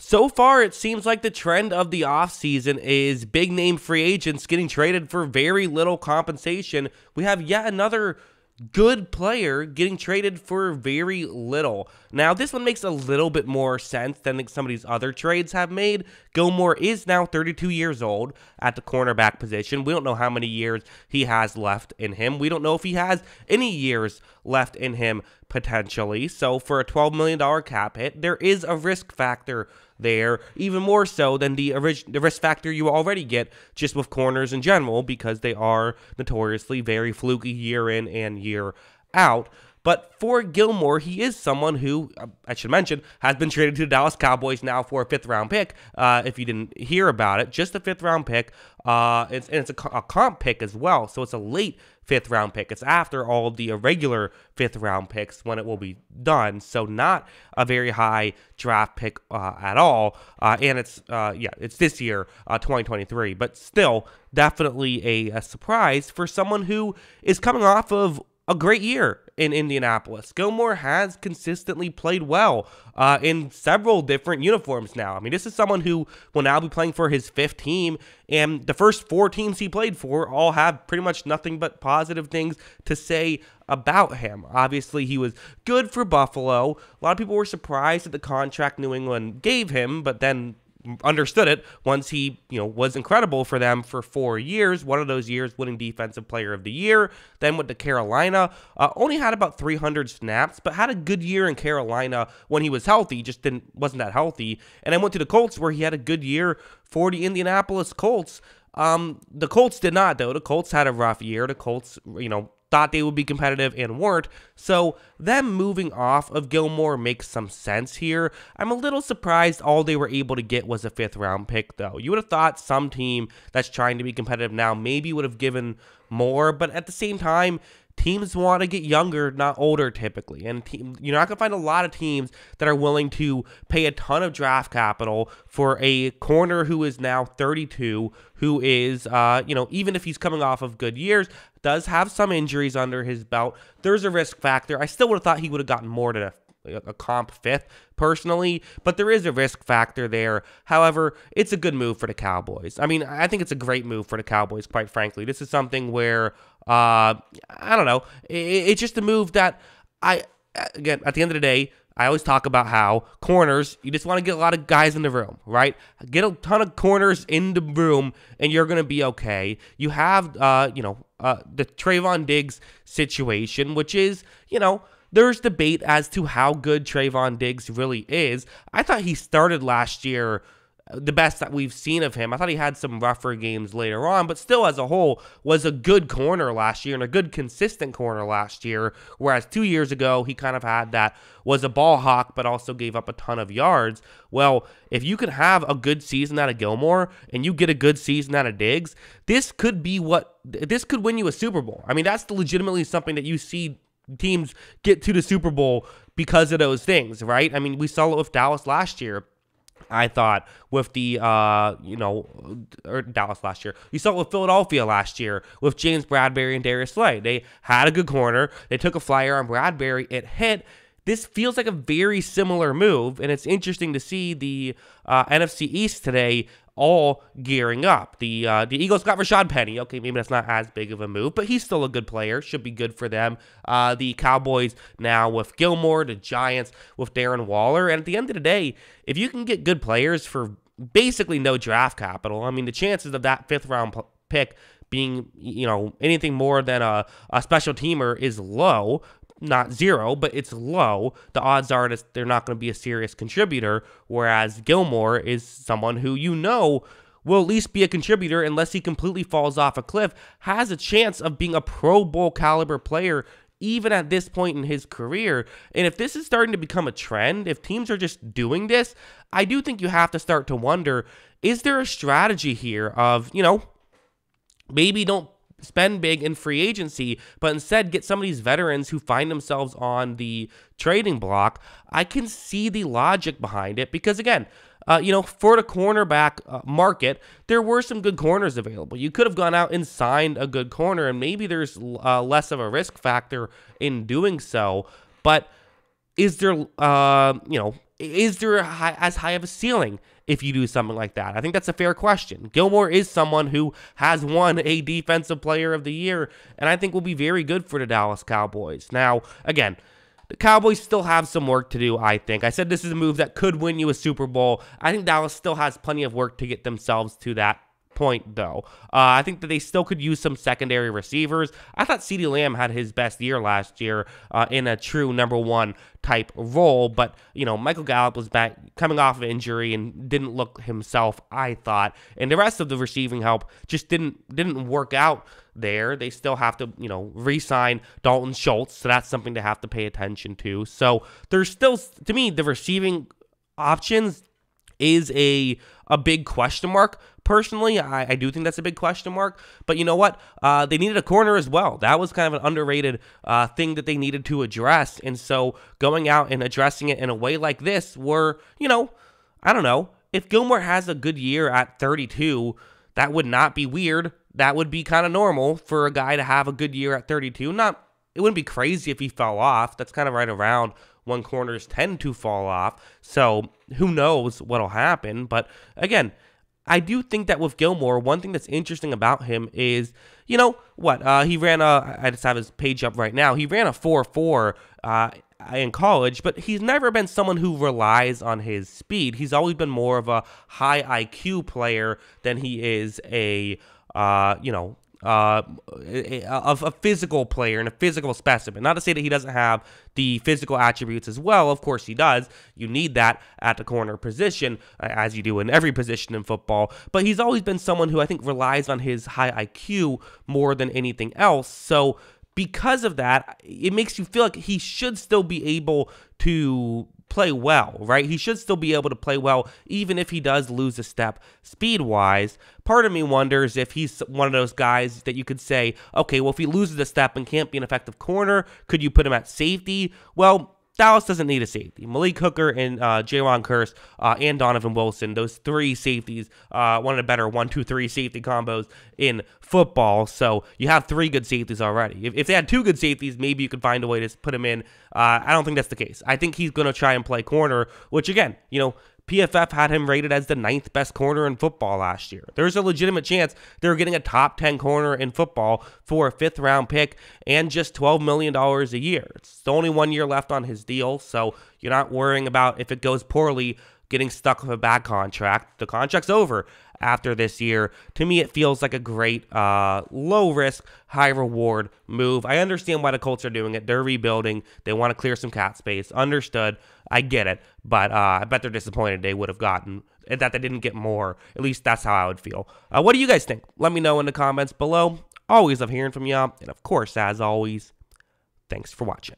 So far, it seems like the trend of the offseason is big-name free agents getting traded for very little compensation. We have yet another good player getting traded for very little. Now, this one makes a little bit more sense than some of these other trades have made. Gilmore is now 32 years old at the cornerback position. We don't know how many years he has left in him. We don't know if he has any years left in him potentially. So for a $12 million cap hit, there is a risk factor there, even more so than the risk factor you already get just with corners in general, because they are notoriously very fluky year in and year out. But for Gilmore, he is someone who, I should mention, has been traded to the Dallas Cowboys now for a 5th-round pick. If you didn't hear about it, just a 5th-round pick. It's a comp pick as well, so it's a late 5th-round pick. It's after all of the irregular 5th-round picks when it will be done, so not a very high draft pick at all. And it's this year, 2023, but still definitely a surprise for someone who is coming off of a great year in Indianapolis. Gilmore has consistently played well in several different uniforms now. I mean, this is someone who will now be playing for his 5th team, and the first 4 teams he played for all have pretty much nothing but positive things to say about him. Obviously, he was good for Buffalo. A lot of people were surprised at the contract New England gave him, but then understood it once he, was incredible for them for 4 years. One of those years winning Defensive Player of the Year. Then went to Carolina. Only had about 300 snaps, but had a good year in Carolina when he was healthy. Just wasn't that healthy. And then went to the Colts where he had a good year for the Indianapolis Colts. The Colts did not, though. The Colts had a rough year. The Colts, thought they would be competitive and weren't. So them moving off of Gilmore makes some sense here. I'm a little surprised all they were able to get was a 5th-round pick, though. You would have thought some team that's trying to be competitive now maybe would have given more, but at the same time, teams want to get younger, not older typically. And you're not going to find a lot of teams that are willing to pay a ton of draft capital for a corner who is now 32, who is, even if he's coming off of good years, does have some injuries under his belt. There's a risk factor. I still would have thought he would have gotten more than a comp 5th personally, but there is a risk factor there. However, it's a good move for the Cowboys. I mean, I think it's a great move for the Cowboys, quite frankly. This is something where, I don't know, it's just a move that again, at the end of the day, I always talk about how corners, you just want to get a lot of guys in the room, right? Get a ton of corners in the room, and you're going to be okay. You have, the Trayvon Diggs situation, which is, there's debate as to how good Trayvon Diggs really is. I thought he started last year the best that we've seen of him. I thought he had some rougher games later on, but still as a whole was a good corner last year and a good consistent corner last year, whereas 2 years ago he kind of had that, was a ball hawk but also gave up a ton of yards. Well, if you could have a good season out of Gilmore and you get a good season out of Diggs, this could win you a Super Bowl. I mean, that's legitimately something that you see teams get to the Super Bowl because of those things, right? I mean, we saw it with Dallas last year. I thought with the, or Dallas last year. You saw it with Philadelphia last year with James Bradberry and Darius Slay. They had a good corner. They took a flyer on Bradberry. It hit. This feels like a very similar move, and it's interesting to see the NFC East today all gearing up. The Eagles got Rashad Penny. Okay, maybe that's not as big of a move, but he's still a good player. Should be good for them. The Cowboys now with Gilmore, the Giants with Darren Waller. And at the end of the day, if you can get good players for basically no draft capital, I mean, the chances of that 5th-round pick being, anything more than a special teamer is low. Not zero, but it's low. The odds are that they're not going to be a serious contributor, whereas Gilmore is someone who will at least be a contributor unless he completely falls off a cliff, has a chance of being a Pro Bowl caliber player even at this point in his career. And if this is starting to become a trend, if teams are just doing this, I do think you have to start to wonder, is there a strategy here of, maybe don't spend big in free agency, but instead get some of these veterans who find themselves on the trading block? I can see the logic behind it because, again, for the cornerback market, there were some good corners available. You could have gone out and signed a good corner, and maybe there's less of a risk factor in doing so. But is there, is there as high of a ceiling if you do something like that? I think that's a fair question. Gilmore is someone who has won a Defensive Player of the Year, and I think will be very good for the Dallas Cowboys. Now, again, the Cowboys still have some work to do, I think. I said this is a move that could win you a Super Bowl. I think Dallas still has plenty of work to get themselves to that point, though. I think that they still could use some secondary receivers. I thought CeeDee Lamb had his best year last year in a true number one type role, but, Michael Gallup was back coming off of injury and didn't look himself, I thought, and the rest of the receiving help just didn't work out there. They still have to, re-sign Dalton Schultz, so that's something to have to pay attention to. So there's still, to me, the receiving options is a big question mark. Personally, I do think that's a big question mark, but you know what? They needed a corner as well. That was kind of an underrated thing that they needed to address, and so going out and addressing it in a way like this where, I don't know, if Gilmore has a good year at 32, that would not be weird. That would be kind of normal for a guy to have a good year at 32. It wouldn't be crazy if he fell off. That's kind of right around when corners tend to fall off, so who knows what'll happen, but again, I do think that with Gilmore, one thing that's interesting about him is, he ran I just have his page up right now. He ran a 4.4 in college, but he's never been someone who relies on his speed. He's always been more of a high IQ player than he is a physical player and a physical specimen. Not to say that he doesn't have the physical attributes as well. Of course he does. You need that at the corner position, as you do in every position in football. But he's always been someone who I think relies on his high IQ more than anything else. So because of that, it makes you feel like he should still be able to play well, right? He should still be able to play well, even if he does lose a step speed-wise. Part of me wonders if he's one of those guys that you could say, okay, well, if he loses a step and can't be an effective corner, could you put him at safety? Well, Dallas doesn't need a safety. Malik Hooker and Jaron Kearse and Donovan Wilson, those three safeties, one of the better 1-2-3 safety combos in football. So you have three good safeties already. If they had two good safeties, maybe you could find a way to put him in. I don't think that's the case. I think he's going to try and play corner, which again, PFF had him rated as the 9th best corner in football last year. There's a legitimate chance they're getting a top 10 corner in football for a 5th-round pick and just $12 million a year. It's only 1 year left on his deal, so you're not worrying about if it goes poorly getting stuck with a bad contract. The contract's over after this year. To me, it feels like a great low-risk, high-reward move. I understand why the Colts are doing it. They're rebuilding. They want to clear some cap space. Understood. I get it. But I bet they're disappointed they would have gotten, that they didn't get more. At least that's how I would feel. What do you guys think? Let me know in the comments below. Always love hearing from you. And of course, as always, thanks for watching.